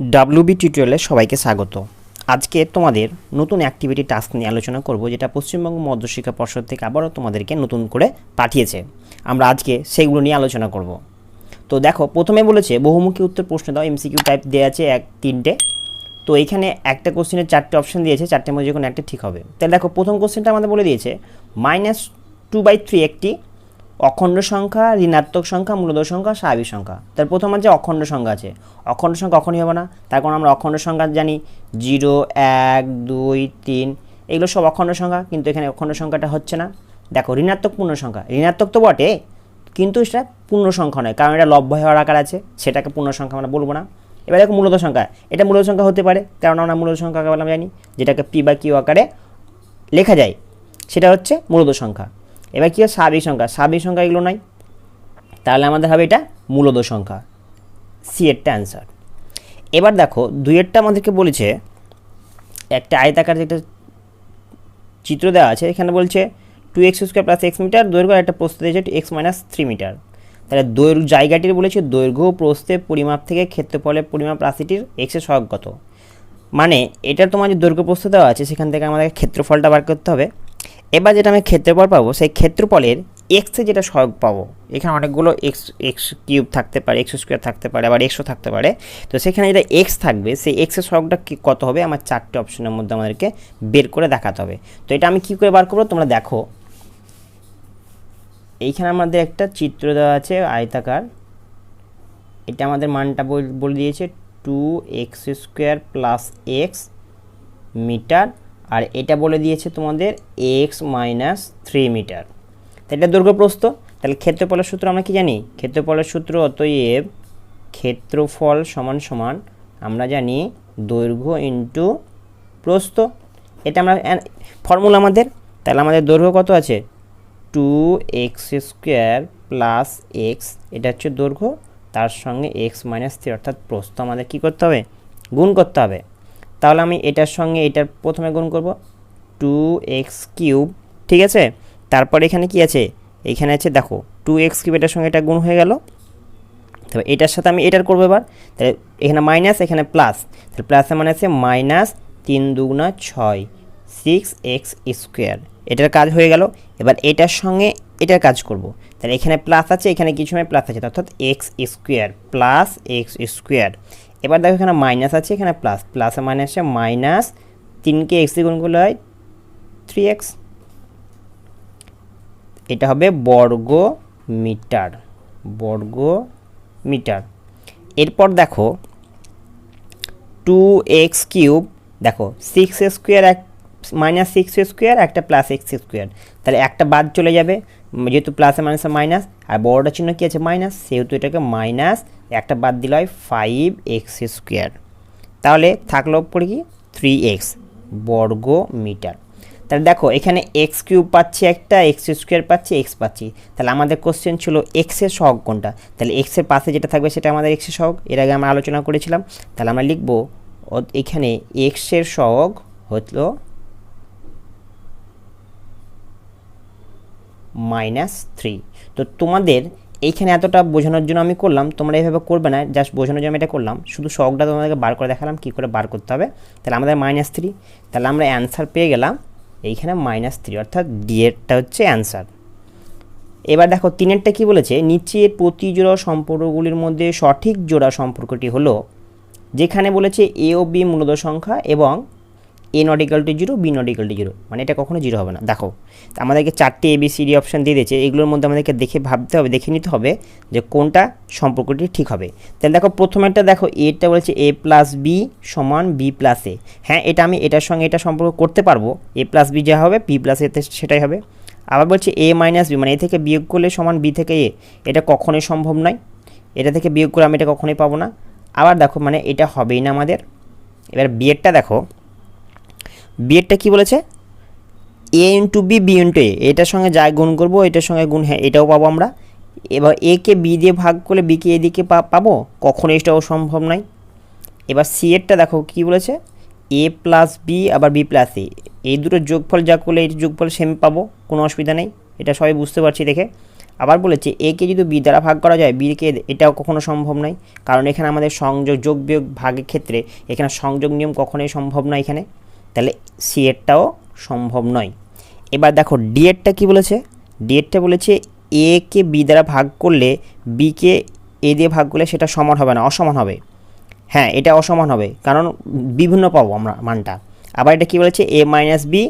WB টিউটোরিয়ালে সবাইকে স্বাগত। আজকে তোমাদের নতুন অ্যাক্টিভিটি টাস্ক নিয়ে আলোচনা করব, যেটা পশ্চিমবঙ্গ মধ্যশিক্ষা পর্ষদ থেকে আবারও তোমাদেরকে নতুন করে পাঠিয়েছে। আমরা আজকে সেগুলো নিয়ে আলোচনা করব। তো দেখো, প্রথমে বলেছে বহুমুখী উত্তর প্রশ্ন দাও, MCQ টাইপ দেওয়া আছে তিনটে। তো এইখানে একটা কোশ্চেনের 4টে অপশন দিয়েছে, 4টের মধ্যে যে কোনো একটা ঠিক হবে। তাহলে দেখো, প্রথম কোশ্চেনটা আমাদের বলে দিয়েছে -2/3 একটি অখণ্ড সংখ্যা, ঋণাত্মক সংখ্যা, মূলদ সংখ্যা, স্বাভাবিক সংখ্যা। তার প্রথম যে অখণ্ড সংখ্যা আছে, অখণ্ড সংখ্যা কখনই হবে না। তার কারণ আমরা অখণ্ড সংখ্যা জানি 0, 1, 2, 3, এগুলো সব অখণ্ড সংখ্যা, কিন্তু এখানে অখণ্ড সংখ্যাটা হচ্ছে না। দেখো, ঋণাত্মক পূর্ণ সংখ্যা, ঋণাত্মক তো বটে, কিন্তু সেটা পূর্ণ সংখ্যা নয়, কারণ এটা লব্ধ হওয়ার আকার আছে, সেটাকে পূর্ণ সংখ্যা আমরা বলবো না। এবার দেখো, মূলদ সংখ্যা, এটা মূলদ সংখ্যা হতে পারে, কারণ আমরা মূলদ সংখ্যা বললাম জানি, যেটাকে P/Q আকারে লেখা যায়, সেটা হচ্ছে মূলদ সংখ্যা। এবার কী হয়, স্বাভাবিক সংখ্যা, স্বাভাবিক সংখ্যা এগুলো নাই, তাহলে আমাদের হবে এটা মূলদ সংখ্যা, সি এরটা অ্যান্সার। এবার দেখো, দুইয়েরটা আমাদেরকে বলেছে একটা আয়তাকার যেটা চিত্র দেওয়া আছে, এখানে বলছে 2x² + x মিটার দৈর্ঘ্য, একটা প্রস্থ দিয়েছে x - 3 মিটার। তাহলে দৈর্ঘ্য জায়গাটির বলেছে দৈর্ঘ্য প্রস্থের পরিমাপ থেকে ক্ষেত্রফলের পরিমাপ রাশিটির এক্সের সহগ কত। মানে এটা তোমার যে দৈর্ঘ্য প্রস্থ দেওয়া আছে, সেখান থেকে আমাদের ক্ষেত্রফলটা বার করতে হবে। এবার যেটা আমি ক্ষেত্রফল পাবো, সেই ক্ষেত্রফলের এক্সে যেটা সহগ পাবো, এখানে অনেকগুলো x³ থাকতে পারে, x² থাকতে পারে, আবার x থাকতে পারে। তো সেখানে যেটা x থাকবে, সেই এক্সের সহগটা কত হবে, আমার 4টে অপশনের মধ্যে আমাদেরকে বের করে দেখাতে হবে। তো এটা আমি কী করে বার করবো, তোমরা দেখো, এইখানে আমাদের একটা চিত্র দেওয়া আছে আয়তাকার, এটা আমাদের মানটা বলে দিয়েছে 2x² + x মিটার, আর এটা বলে দিয়েছে তোমাদের x - 3 মিটার। তাহলে এটা দৈর্ঘ্য প্রস্থ। তাহলে ক্ষেত্রফলের সূত্র আমরা কি জানি, ক্ষেত্রফলের সূত্র অতএব ক্ষেত্রফল সমান সমান আমরা জানি দৈর্ঘ্য ইন্টু প্রস্থ। এটা আমরা ফর্মুলা আমাদের। তাহলে আমাদের দৈর্ঘ্য কত আছে, 2x² + x, এটা হচ্ছে দৈর্ঘ্য, তার সঙ্গে x - 3 অর্থাৎ প্রস্থ আমাদের কী করতে হবে, গুণ করতে হবে। তাহলে আমি এটার সঙ্গে এটার প্রথমে গুণ করব, 2x³ ঠিক আছে। তারপর এখানে কি আছে, এখানে আছে দেখো 2x³ এটার সঙ্গে এটা গুণ হয়ে গেল। তবে এটার সাথে আমি এটার করবো এবার, তাহলে এখানে মাইনাস, এখানে প্লাস, তাহলে প্লাসের মানে আছে -3 × 2 = 6, 6x²। এটার কাজ হয়ে গেল। এবার এটার সঙ্গে এটার কাজ করব, তাহলে এখানে প্লাস আছে, এখানে কিছু সময় প্লাস আছে, অর্থাৎ x² + x²। এবার দেখো, এখানে মাইনাস আছে, এখানে প্লাস, প্লাসে মানে আসে -3কে x দিয়ে গুণ করলে হয় 3x। এটা হবে বর্গ মিটার, বর্গ মিটার। এরপর দেখো 2x³ দেখো 6x² -6x² একটা +x², তাহলে একটা বাদ চলে যাবে, যেহেতু প্লাসে মাইনাসে মাইনাস, আর বড়টা চিহ্ন কী আছে মাইনাস, সেহেতু এটাকে মাইনাস একটা বাদ দিলে হয় 5x²। তাহলে থাকলো পড়ে কি 3x বর্গ মিটার। তাহলে দেখো, এখানে x³ পাচ্ছি একটা, x² পাচ্ছি, x পাচ্ছি। তাহলে আমাদের কোশ্চেন ছিল এক্সের সহগ কোনটা, তাহলে এক্সের পাশে যেটা থাকবে সেটা আমাদের এক্সের সহগ, এর আগে আমরা আলোচনা করেছিলাম। তাহলে আমরা লিখবো এখানে এক্সের সহগ হলো -3। তো তোমাদের এইখানে এতটা বোঝানোর জন্য আমি করলাম, তোমরা এইভাবে করবে না, জাস্ট বোঝানোর জন্য এটা করলাম, শুধু সহগটা তোমাদেরকে বার করে দেখালাম কী করে বার করতে হবে। তাহলে আমাদের -3, তাহলে আমরা অ্যান্সার পেয়ে গেলাম এইখানে -3, অর্থাৎ ডি এরটা হচ্ছে অ্যান্সার। এবার দেখো, 3এরটা কী বলেছে, নিচের প্রতি জোড়া সম্পর্কগুলির মধ্যে সঠিক জোড়া সম্পর্কটি হলো, যেখানে বলেছে a ও b মূলদ সংখ্যা এবং a ≠ 0, b ≠ 0, মানে এটা কখনো 0 হবে না। দেখো, আমাদেরকে 4টে ABCD অপশান দিয়ে দিয়েছে, এগুলোর মধ্যে আমাদেরকে দেখে ভাবতে হবে, দেখে নিতে হবে যে কোনটা সম্পর্কটি ঠিক হবে। তাহলে দেখো, প্রথমেরটা দেখো, এটা বলেছে a + b = b + a। হ্যাঁ, এটা আমি এটার সঙ্গে এটা সম্পর্ক করতে পারবো, a + b যা হবে b + a সেটাই হবে। আবার বলছে a - b, মানে এ থেকে বিয়োগ করলে সমান b থেকে a, এটা কখনোই সম্ভব নয়, এটা থেকে বিয়োগ করে আমি এটা কখনোই পাবো না। আবার দেখো, মানে এটা হবেই না আমাদের। এবার বিয়েরটা দেখো, বিয়েরটা কী বলেছে, a × b b × a, এটার সঙ্গে যা গুণ করবো এটার সঙ্গে গুণ, হ্যাঁ এটাও পাবো আমরা। এবার a কে b দিয়ে ভাগ করলে b কে a দিকে পাবো, কখনো এটাও সম্ভব নয়। এবার সি এরটা দেখো কী বলেছে, a + b আবার b + a, এই দুটো যোগফল যা করলে এই যোগফল সেম পাবো, কোনো অসুবিধা নেই, এটা সবাই বুঝতে পারছি দেখে। আবার বলেছে এ কে যদি বি দ্বারা ভাগ করা যায়, বি কে, এটাও কখনো সম্ভব নয়, কারণ এখানে আমাদের সংযোগ যোগ বিয়োগ ভাগের ক্ষেত্রে এখানে সংযোগ নিয়ম কখনোই সম্ভব নয় এখানে, তাহলে সি এরটাও সম্ভব নয়। এবার দেখো ডি এরটা কী বলেছে, ডি এরটা বলেছে এ কে বি দ্বারা ভাগ করলে বি কে এ দিয়ে ভাগ করলে সেটা সমান হবে না, অসমান হবে। হ্যাঁ, এটা অসমান হবে, কারণ বিভিন্ন পাবো আমরা মানটা। আবার এটা কী বলেছে A minus B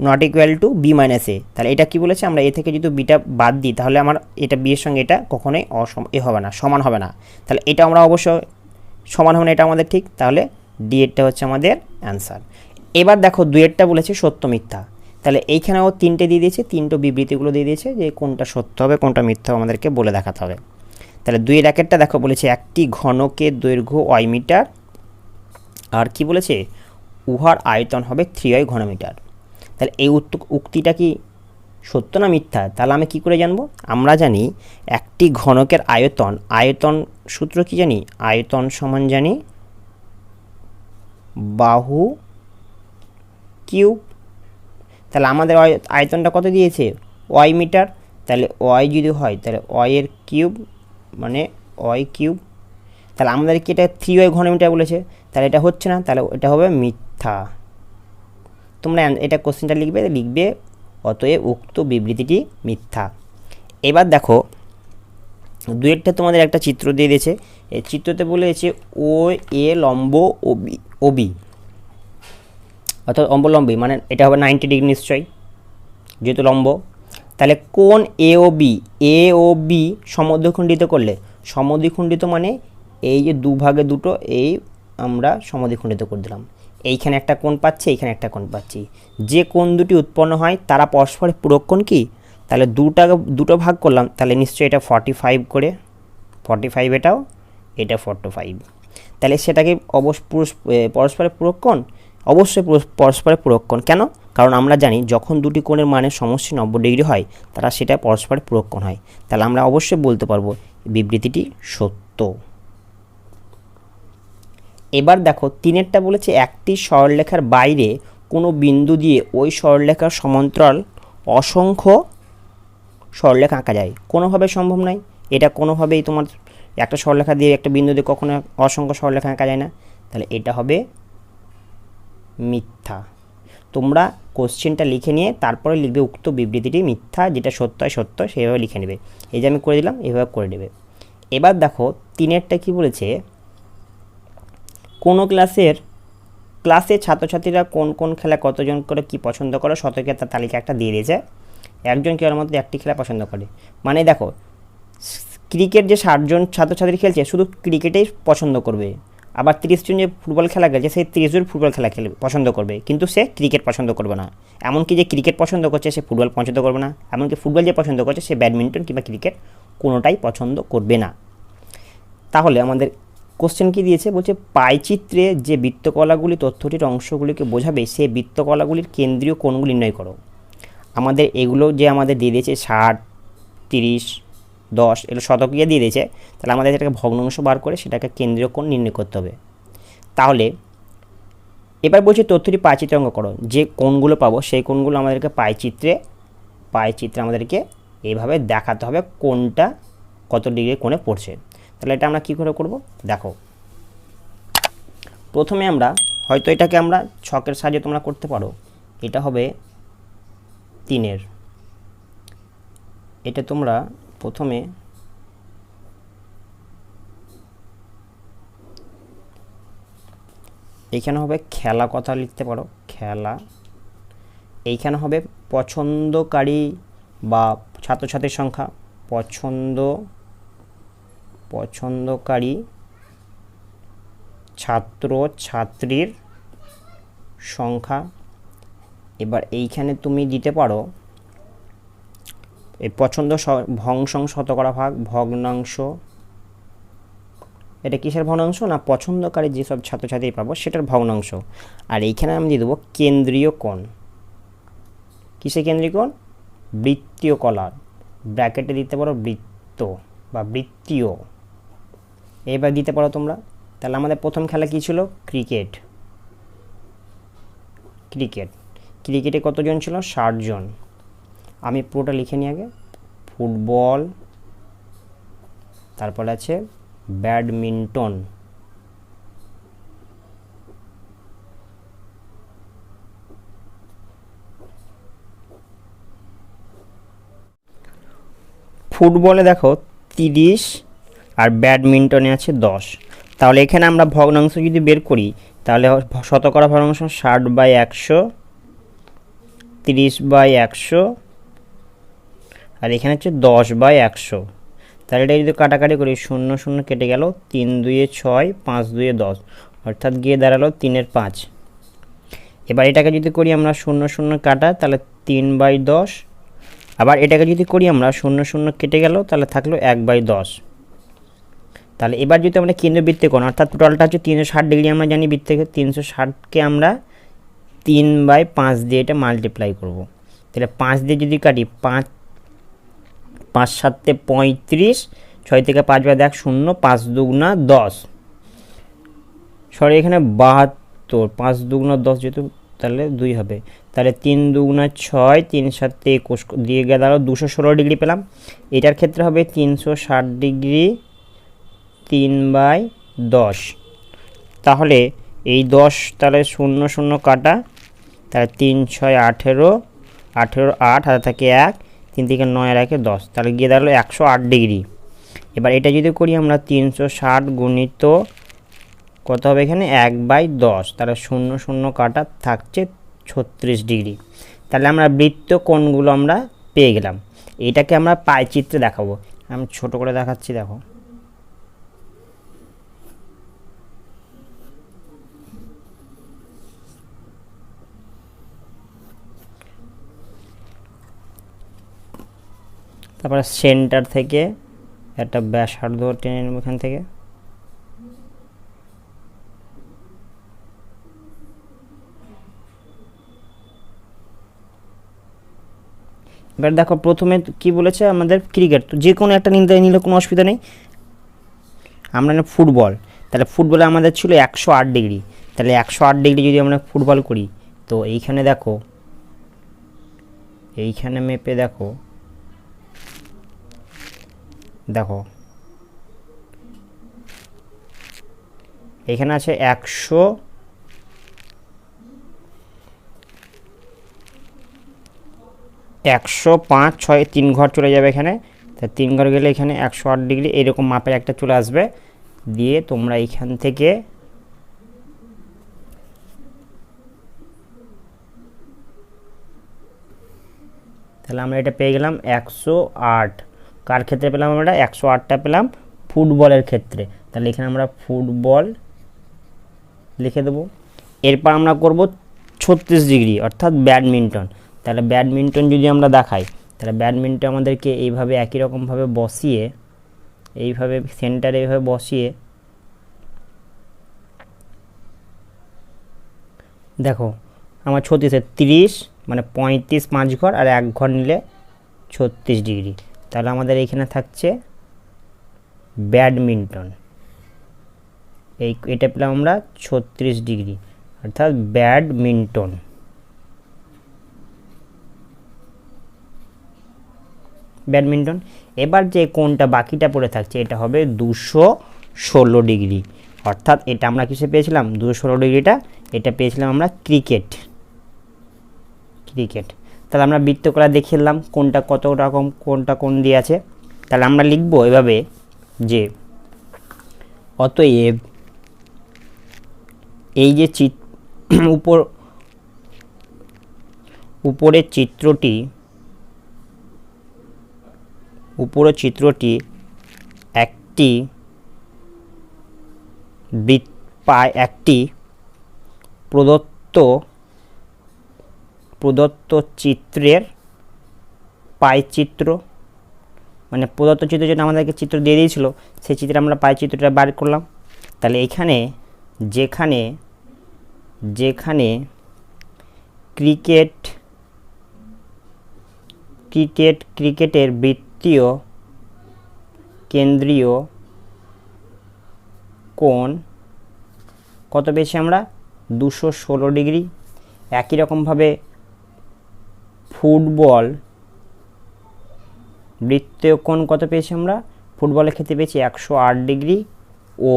not equal to B minus A, তাহলে এটা কী বলেছে, আমরা এ থেকে যদি বিটা বাদ দিই তাহলে আমার এটা বি এর সঙ্গে এটা কখনোই হবে না, সমান হবে না, তাহলে এটা আমরা অবশ্যই সমান হবে না, এটা আমাদের ঠিক, তাহলে ডি এরটা হচ্ছে আমাদের অ্যান্সার। এবার দেখো দুইয়েরটা বলেছে সত্য মিথ্যা, তাহলে এইখানেও তিনটে দিয়ে দিয়েছে, তিনটে বিবৃতিগুলো দিয়ে দিয়েছে যে কোনটা সত্য হবে কোনটা মিথ্যা আমাদেরকে বলে দেখাতে হবে। তাহলে দুইয়ের একেরটা দেখো বলেছে একটি ঘনকের দৈর্ঘ্য ওয়াই মিটার, আর কি বলেছে উহার আয়তন হবে 3y ঘনমিটার। তাহলে এই উক্তিটা কি সত্য না মিথ্যা, তাহলে আমি কি করে জানবো, আমরা জানি একটি ঘনকের আয়তন, আয়তন সূত্র কি জানি, আয়তন সমান জানি বাহু কিউব। তাহলে আমাদের আয়তনটা কত দিয়েছে ওয়াই মিটার, তাহলে ওয়াই যদি হয় তাহলে ওয়াই এর কিউব মানে ওয়াই কিউব, তাহলে আমাদের কি এটা 3y ঘনমিটার বলেছে, তাহলে এটা হচ্ছে না, তাহলে এটা হবে মিথ্যা। তোমরা এটা কোশ্চেনটা লিখবে অতএব উক্ত বিবৃতিটি মিথ্যা। এবার দেখো দুইয়েরটা তোমাদের একটা চিত্র দিয়ে দিয়েছে, এই চিত্রতে বলেছে ও এ লম্ব ও বি, অর্থাৎ অবলম্বী, মানে এটা হবে 90 ডিগ্রি নিশ্চয়ই যেহেতু লম্ব। তাহলে কোণ এ ও বি সমদ্বিখণ্ডিত করলে, সমদ্বিখণ্ডিত মানে এই যে দুভাগে দুটো এই আমরা সমদ্বিখণ্ডিত করে দিলাম, এইখানে একটা কোণ পাচ্ছি এইখানে একটা কোণ পাচ্ছি, যে কোণ দুটি উৎপন্ন হয় তারা পরস্পরের পূরক কোণ কি, তাহলে দুটো ভাগ করলাম তাহলে নিশ্চয়ই এটা 45 করে 45, এটাও এটা 45, তাহলে সেটাকে পরস্পরের পূরক কোণ, অবশ্যই পরস্পরের পূরক কোণ। কেন, কারণ আমরা জানি যখন দুটি কোণের মানের সমষ্টি 90 ডিগ্রি হয় তারা সেটা পরস্পরের পূরক কোণ হয়, তাহলে আমরা অবশ্যই বলতে পারবো বিবৃতিটি সত্য। এবার দেখো তিনেরটা বলেছে একটি সরলরেখার বাইরে কোনো বিন্দু দিয়ে ওই সরলরেখার সমান্তরাল অসংখ্য সরলরেখা আঁকা যায়, কোনোভাবে সম্ভব নয়, এটা কোনোভাবেই তোমার একটা সরলরেখা দিয়ে একটা বিন্দু দিয়ে কখনো অসংখ্য সরলরেখা আঁকা যায় না, তাহলে এটা হবে মিথ্যা। তোমরা কোশ্চেনটা লিখে নিয়ে তারপরে লিখবে উক্ত বিবৃতিটি মিথ্যা, যেটা সত্য হয় সত্য সেইভাবে লিখে নেবে, এই যে আমি করে দিলাম এইভাবে করে নেবে। এবার দেখো তিনেরটা কি বলেছে, কোনো ক্লাসে ছাত্রছাত্রীরা কোন কোন খেলা কতজন করে কি পছন্দ করে শতকে তার তালিকা একটা দিয়ে দিয়েছে, একজন কেউর মধ্যে একটি খেলা পছন্দ করে, মানে দেখো ক্রিকেট যে 60 জন ছাত্রছাত্রী খেলছে শুধু ক্রিকেটেই পছন্দ করবে, আবার 30 জন যে ফুটবল খেলা খেলছে সেই 30 জন ফুটবল খেলা পছন্দ করবে, কিন্তু সে ক্রিকেট পছন্দ করবে না। এমনকি যে ক্রিকেট পছন্দ করছে সে ফুটবল পছন্দ করবে না, এমনকি ফুটবল যে পছন্দ করছে সে ব্যাডমিন্টন কিংবা ক্রিকেট কোনোটাই পছন্দ করবে না। তাহলে আমাদের কোশ্চেন কি দিয়েছে, বলছে পাইচিত্রে যে বৃত্তকলাগুলি তথ্যটির অংশগুলিকে বোঝাবে সেই বৃত্তকলাগুলির কেন্দ্রীয় কোণগুলি নির্ণয় করো। আমাদের এগুলো যে আমাদের দিয়ে দিয়েছে 60, 30, 10 এগুলো শতকীয় দিয়ে দিয়েছে, তাহলে আমাদের এটাকে ভগ্নাংশ বার করে সেটাকে কেন্দ্রীয় কোণ নির্ণয় করতে হবে। তাহলে এবার বলছে তথ্যটি পাইচিত্রে অঙ্কন করো, যে কোণগুলো পাবো সেই কোণগুলো আমাদেরকে পাইচিত্রে আমাদেরকে এইভাবে দেখাতে হবে কোনটা কত ডিগ্রি কোণে পড়ছে। তাহলে এটা আমরা কী করে করব, দেখো প্রথমে আমরা হয়তো এটাকে আমরা ছকের সাহায্যে তোমরা করতে পারো, এটা হবে 3, এটা তোমরা প্রথমে এইখানে হবে খেলা কথা লিখতে পারো, খেলা, এইখানে হবে পছন্দকারী বা ছাত্রছাত্রীর সংখ্যা, পছন্দকারী ছাত্র ছাত্রীর সংখ্যা। এবার এইখানে তুমি দিতে পারো এই পছন্দ ভগ্নাংশ শতকরা ভাগ ভগ্নাংশ, এটা কিসের ভগ্নাংশ না পছন্দকারী যেসব ছাত্রছাত্রী পাবো সেটার ভগ্নাংশ। আর এইখানে আমি দিয়ে দেবো কেন্দ্রীয় কোণ, কিসে কেন্দ্রীয় কোণ, বৃত্তীয় কলার, ব্র্যাকেটে দিতে পারো বৃত্ত বা বৃত্তীয়, এবার দিতে পারো তোমরা। তাহলে আমাদের প্রথম খেলা কী ছিল, ক্রিকেটে কতজন ছিল, 60 জন। আমি পুরোটা লিখে নিই আগে, ফুটবল, তারপরে আছে ব্যাডমিন্টন। ফুটবলে দেখো 30 আর ব্যাডমিন্টনে আছে 10। তাহলে এখানে আমরা ভগ্নাংশ যদি বের করি তাহলে শতকরা ভগ্নাংশ 60/100, 30/100, আর এখানে হচ্ছে 10/100। তাহলে এটা যদি কাটাকাটি করি 0 0 কেটে গেল, 3 2 6, 5 2 10, অর্থাৎ গিয়ে দাঁড়ালো 3 5। এবার এটাকে যদি করি আমরা 0 0 কাটা, তাহলে 3/10। আবার এটাকে যদি করি আমরা 0 0 কেটে গেল, তাহলে থাকলো 1/10। তাহলে এবার যদি আমরা কেন্দ্রবৃত্তের কোণ, অর্থাৎ টোটালটা হচ্ছে 360 ডিগ্রি, আমরা জানি বৃত্ত থেকে 360কে আমরা 3/5 দিয়ে এটা মাল্টিপ্লাই করব। তাহলে 5 দিয়ে যদি কাটি, 5 5 7 35, 6 থেকে 5 বাদ 1 0, 5 দুগুণা 10, সরি এখানে 72, 5 দুগুণা 10 যেহেতু তাহলে 2 হবে, তাহলে 3 দুগুণা 6, 3 7 21 দিয়ে গেল 216 ডিগ্রি পেলাম। এটার ক্ষেত্রে হবে 360 ডিগ্রি 3/10। তাহলে এই 10, তাহলে 0 0 কাটা, তাহলে 3 6 18, 18 8 হাতে থাকে 1, 3 থেকে 9 আর 1 10, তাহলে গিয়ে দাঁড়ালো 108 ডিগ্রি। এবার এটা যদি করি আমরা 360 গুণিত কত হবে এখানে 1/10, তাহলে 0 0 কাটা থাকছে 36 ডিগ্রি। তাহলে আমরা বৃত্ত কোণগুলো আমরা পেয়ে গেলাম। এটাকে আমরা পাই চিত্রে দেখাবো। আমি ছোট করে দেখাচ্ছি, দেখো তারপরে সেন্টার থেকে একটা ব্যাসার্ধ টেনে নেব এখান থেকে। এবার দেখো প্রথমে কি বলেছে আমাদের ক্রিকেট, তো যে কোনো একটা নিলে কোনো অসুবিধা নেই। আমরা ফুটবল, তাহলে ফুটবলে আমাদের ছিল 108 ডিগ্রি, তাহলে 108 ডিগ্রি যদি আমরা ফুটবল করি, তো এইখানে দেখো, এইখানে মেপে দেখো, দেখো এখানে আছে 100, 105, 6 3 ঘর চলে যাবে এখানে, তা 3 ঘর গেলে এখানে 108 ডিগ্রি এরকম মাপের একটা চলে আসবে। দিয়ে তোমরা এইখান থেকে তাহলে আমরা এটা পেয়ে গেলাম 108। কার ক্ষেত্রে পেলাম আমরা? 108টা পেলাম ফুটবলের ক্ষেত্রে। তাহলে এখানে আমরা ফুটবল লিখে দেবো। এরপর আমরা করব 36 ডিগ্রি অর্থাৎ ব্যাডমিন্টন। তাহলে ব্যাডমিন্টন যদি আমরা দেখাই, তাহলে ব্যাডমিন্টন আমাদেরকে এইভাবে একই রকমভাবে বসিয়ে, এইভাবে সেন্টারে এইভাবে বসিয়ে দেখো আমার 36 30 মানে 35 5 ঘর আর 1 ঘর নিলে 36 ডিগ্রি। তাহলে আমাদের এইখানে থাকছে ব্যাডমিন্টন। এটা পেলাম আমরা 36 ডিগ্রি অর্থাৎ ব্যাডমিন্টন। ব্যাডমিন্টন। এবার যে কোণটা বাকিটা পড়ে থাকছে এটা হবে 216 ডিগ্রি, অর্থাৎ এটা আমরা কিসে পেয়েছিলাম? 216 ডিগ্রিটা এটা পেয়েছিলাম আমরা ক্রিকেট। তাহলে আমরা বৃত্তকলা দেখিলাম কোনটা কত রকম, কোনটা কোন দিয়ে আছে। তাহলে আমরা লিখবো এভাবে যে অতএব এই যে উপরের চিত্রটি একটি একটি প্রদত্ত চিত্রের পাই চিত্র, মানে প্রদত্ত চিত্র যেটা আমাদেরকে চিত্র দিয়ে দিয়েছিল সেই চিত্রে আমরা পাই চিত্রটা বার করলাম। তাহলে এখানে যেখানে ক্রিকেটের বৃত্তীয় কেন্দ্রীয় কোণ কত পেয়েছি আমরা? 216 ডিগ্রি। একই রকমভাবে ফুটবল বৃত্তীয় কোণ কত পেয়েছি আমরা? ফুটবলের ক্ষেত্রে পেয়েছি 108 ডিগ্রি ও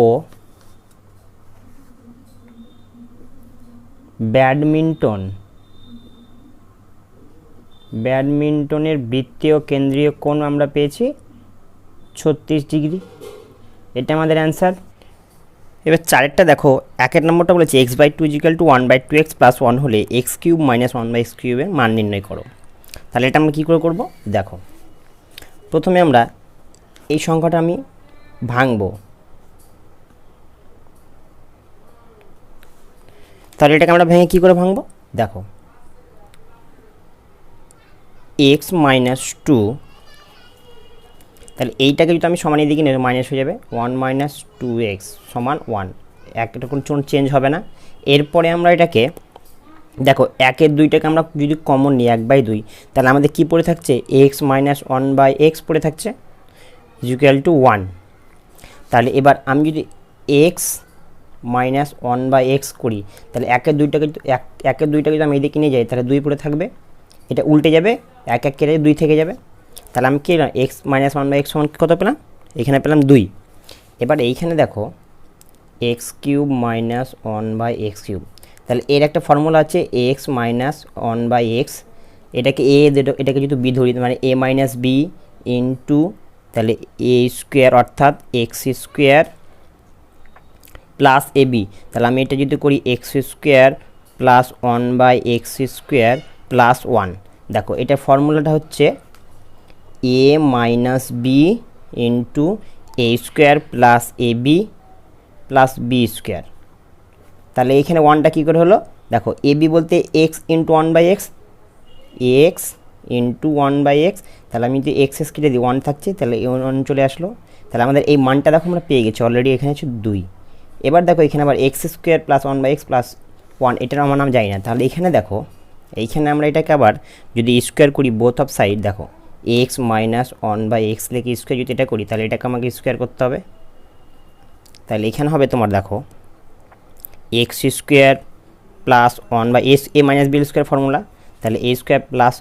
ব্যাডমিন্টনের বৃত্তীয় কেন্দ্রীয় কোণ আমরা পেয়েছি 36 ডিগ্রি। এটা আমাদের অ্যান্সার। এবার চারেরটা দেখো, 1 নম্বরটা বলেছে x/2 = 1/2x + 1 হলে x³ - 1/x³ এর মান নির্ণয় করো। তাহলে এটা আমরা কী করে করব? দেখো, প্রথমে আমরা এই সংখ্যাটা আমি ভাঙব। তাহলে এটাকে আমরা ভেঙে কী করে ভাঙব? দেখো, x - 2, তাহলে এইটাকে যদি আমি সমান দিকে নিয়ে মাইনাস হয়ে যাবে 1 - 2x = 1, একটা কোনো চেঞ্জ হবে না। এরপরে আমরা এটাকে দেখো 1-এর 2টাকে আমরা যদি কমন নিই 1/2, তাহলে আমাদের কি পড়ে থাকছে? x - 1/x পড়ে থাকছে = 1। তাহলে এবার আমি যদি x - 1/x করি, তাহলে 1-এর 2টাকে যদি আমি এদিকে নিয়ে যাই তাহলে 2 পড়ে থাকবে, এটা উল্টে যাবে, 1 কেটে 2 থেকে যাবে। তাহলে আমি কি x - 1/x সমান কত পেলাম? এখানে পেলাম 2। এবার এইখানে দেখো x³ - 1/x³, তাহলে এর একটা ফর্মুলা আছে x - 1/x, এটাকে যদি b ধরি মানে a - b ইন্টু তাহলে a² অর্থাৎ x² প্লাস ab। তাহলে আমি এটা যদি করি x² প্লাস 1/x² প্লাস 1, দেখো এটা ফর্মুলাটা হচ্ছে a - b into a² plus ab plus b²। তাহলে এখানে 1টা কী করে হলো? দেখো ab বলতে x into 1/x, x into 1/x, তাহলে আমি যদি x কেটে দিই 1 থাকছে, তাহলে 1 চলে আসলো। তাহলে আমাদের এই মানটা দেখো আমরা পেয়ে গেছি অলরেডি, এখানে হচ্ছে 2। এবার দেখো এখানে আবার x² প্লাস 1/x প্লাস 1, এটার আমার নাম জানি না। তাহলে এখানে দেখো, এইখানে আমরা এটাকে আবার যদি স্কোয়ার করি বোথ অফ সাইড, দেখো x - 1/x লিখে স্কোয়ার যদি এটা করি, তাহলে এটাকে আমাকে স্কোয়ার করতে হবে। তাহলে এখানে হবে তোমার দেখো x² plus 1/s a - b² formula, তাহলে a² প্লাস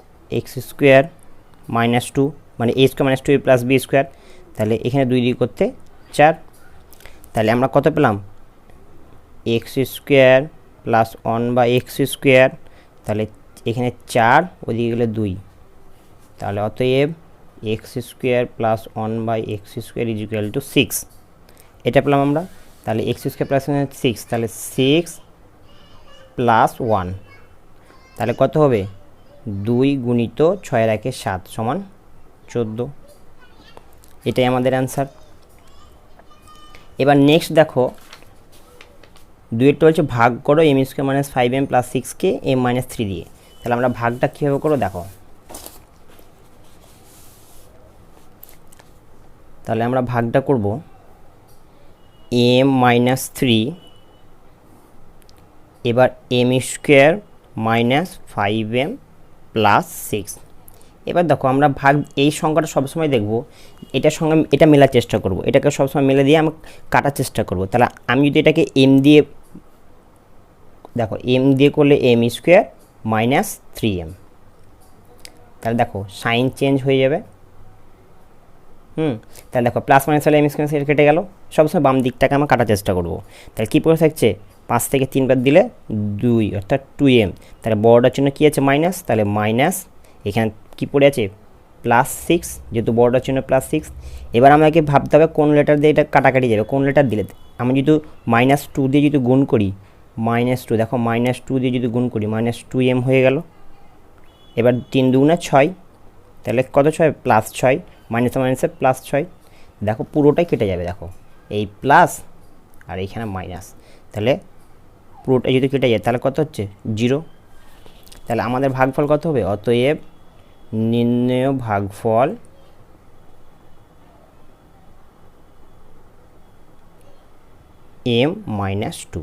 x² - 2 মানে a² - 2 প্লাস b², তাহলে এখানে 2 দিয়ে করতে 4। তাহলে আমরা কত পেলাম? x² প্লাস 1/x², তাহলে এখানে 4, ওদিকে গেলে 2, তাহলে অতএব x² প্লাস 1/x² = 6। এটা পেলাম আমরা। তাহলে x² প্লাস 6, তাহলে 6 প্লাস 1, তাহলে কত হবে? 2 গুণিত 6 × 7 সমান 14। এটাই আমাদের অ্যান্সার। এবার নেক্সট দেখো, 2-এরটা বলছে ভাগ করো m² - 5m প্লাস 6কে m - 3 দিয়ে। তাহলে আমরা ভাগটা কীভাবে করো দেখো, তাহলে আমরা ভাগটা করব m - 3, এবার m² - 5m প্লাস 6। এবার দেখো আমরা ভাগ এই সংখ্যাটা সবসময় দেখব এটার সঙ্গে এটা মেলার চেষ্টা করব, এটাকে সবসময় মেলে দিয়ে আমি কাটার চেষ্টা করব। তাহলে আমি যদি এটাকে m দিয়ে, দেখো m দিয়ে করলে m² - 3m, তাহলে দেখো সাইন চেঞ্জ হয়ে যাবে। তাহলে দেখো প্লাস মাইনাস হলে m² কেটে গেল, সবসময় বাম দিকটাকে আমরা কাটার চেষ্টা করব। তাহলে কী পড়ে থাকছে? 5 থেকে 3 বাদ দিলে 2 অর্থাৎ 2m, তাহলে বড়টার জন্য কী আছে? মাইনাস, তাহলে মাইনাস, এখানে কী পড়ে আছে? প্লাস 6, যেহেতু বড়টার জন্য প্লাস 6। এবার আমাকে ভাবতে হবে কোন লেটার দিয়ে এটা কাটাকাটি যাবে, কোন লেটার দিলে। আমি যদি -2 দিয়ে যদি গুণ করি, -2, দেখো -2 দিয়ে যদি গুণ করি -2m হয়ে গেল। এবার 3 2 6, তাহলে কত 6? প্লাস 6, মাইনাসে মাইনাসে প্লাস 6, দেখো পুরোটাই কেটে যাবে। দেখো এই প্লাস আর এইখানে মাইনাস, তাহলে পুরোটাই যদি কেটে যায় তাহলে কত হচ্ছে? 0। তাহলে আমাদের ভাগফল কত হবে? অতএব নির্ণেয় ভাগফল m - 2,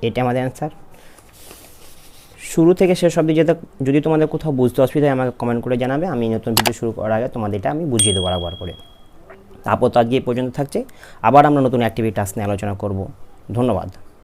এটা আমাদের অ্যান্সার। শুরু থেকে শেষ অবধি যদি তোমাদের কোথাও বুঝতে অসুবিধা হয় আমাকে কমেন্ট করে জানাবে, আমি নতুন ভিডিও শুরু করার আগে তোমাদের এটা আমি বুঝিয়ে দেবো বরাবর করে। আপাতত আজকে এই পর্যন্ত থাকছে, আবার আমরা নতুন অ্যাক্টিভিটি টাস্ক নিয়ে আলোচনা করব। ধন্যবাদ।